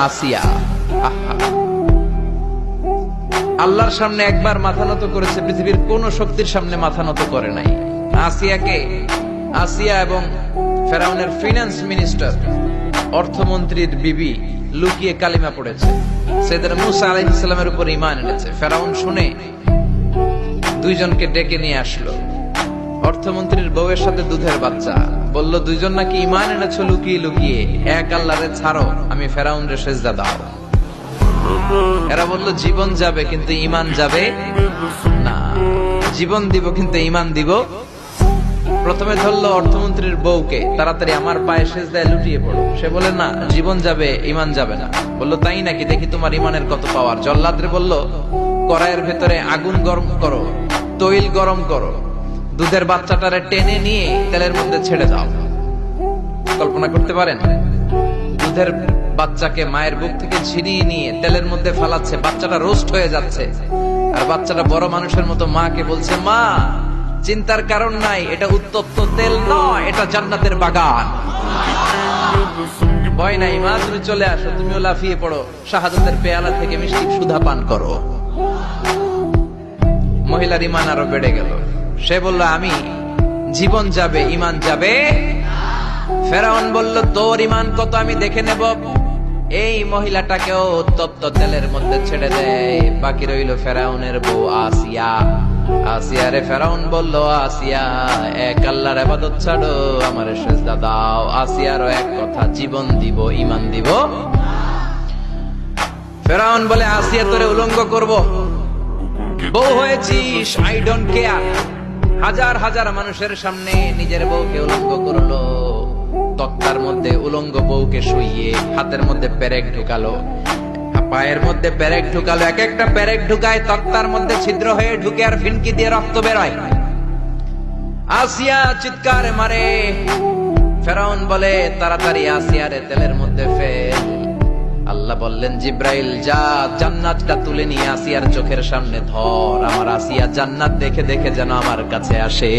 আসিয়া। আহা, আল্লাহর সামনে একবার মাথা নত করেছে, পৃথিবীর কোন শক্তির সামনে মাথা নত করে নাই। আসিয়া এবং ফেরাউনের ফিনান্স মিনিস্টার, অর্থমন্ত্রীর বিবি লুকিয়ে কালিমা পড়েছে, সাইয়েদনা মূসা আলাইহিস সালামের উপর ঈমান এনেছে। ফেরাউন শুনে দুইজনকে ডেকে নিয়ে আসলো। অর্থমন্ত্রীর বউয়ের সাথে দুধের বাচ্চা, বলল দুইজন নাকি ঈমান এনেছো লুকিয়ে লুকিয়ে, এক আল্লাহরে ছাড়ো, আমি ফেরাউনরে সেজদা দাও। এরা বলল জীবন যাবে কিন্তু ঈমান যাবে না, জীবন দিব কিন্তু ঈমান দিব। প্রথমে ধরলো অর্থমন্ত্রীর বউকে, তাড়াতাড়ি আমার পায়ে সেজদায় লুটিয়ে পড়ো। সে বলে না, জীবন যাবে ঈমান যাবে না। বলল তাই নাকি, দেখি তোমার ঈমানের কত পাওয়ার। জল্লাদরে বলল কড়াইয়ের ভেতরে আগুন গরম করো, তৈল গরম করো, দুধের বাচ্চাটারে টেনে নিয়ে তেলের মধ্যে ছেড়ে দাও। কল্পনা করতে পারেন, দুধের বাচ্চাকে মায়ের বুক থেকে ছিনিয়ে নিয়ে তেলের মধ্যে ফালাচ্ছে, বাচ্চাটা রোস্ট হয়ে যাচ্ছে, আর বাচ্চাটা বড় মানুষের মতো মাকে বলছে, মা চিন্তার কারণ নাই, এটা উত্তপ্ত তেল নয়, এটা জান্নাতের বাগান। ভয় নাই মা, তুমি চলে আসো, তুমিও লাফিয়ে পড়ো, শাহাদাতের পেয়ালা থেকে মিষ্টি সুধা পান করো। মহিলার ঈমান আরো বেড়ে গেল। সে বলল আমি, জীবন যাবে ঈমান যাবে। ফেরাউন বলল তোর ঈমান কত আমি দেখে নেব। এই মহিলাটাকেও উত্তপ্ত তেলের মধ্যে ছেড়ে দেয়। বাকি রইল ফেরাউনের বউ আসিয়া। আসিয়ারে ফেরাউন বলল, আসিয়া এক আল্লাহর ইবাদত ছাড়ো, আমারে সেজদা দাও। আসিয়ারও এক কথা, জীবন দিব ঈমান দিব। ফেরাউন বলে, আসিয়া তোরে উলঙ্গ করব, বউ হয়েছিস, আই ডোন্ট কেয়ার। হাজার হাজার মানুষের সামনে নিজের বউকে উলঙ্গ করলো। তক্তার মধ্যে উলঙ্গ বউকে শুইয়ে হাতের মধ্যে পেরেক ঢুকালো, পায়ের মধ্যে পেরেক ঢুকালো। এক একটা পেরেক ঢুকায় তক্তার মধ্যে ছিদ্র হয়ে ঢুকে আর ফিনকি দিয়ে রক্ত বেরোয়। আসিয়া চিৎকার মারে। ফেরাউন বলে তাড়াতাড়ি আসিয়ারে তেলের মধ্যে ফেল। আল্লাহ বললেন জিব্রাইল যা, জান্নাতটা তুলে নিয়ে আসিয়ার চোখের সামনে ধর, আমার আসিয়া জান্নাত দেখে দেখে যেন আমার কাছে আসে।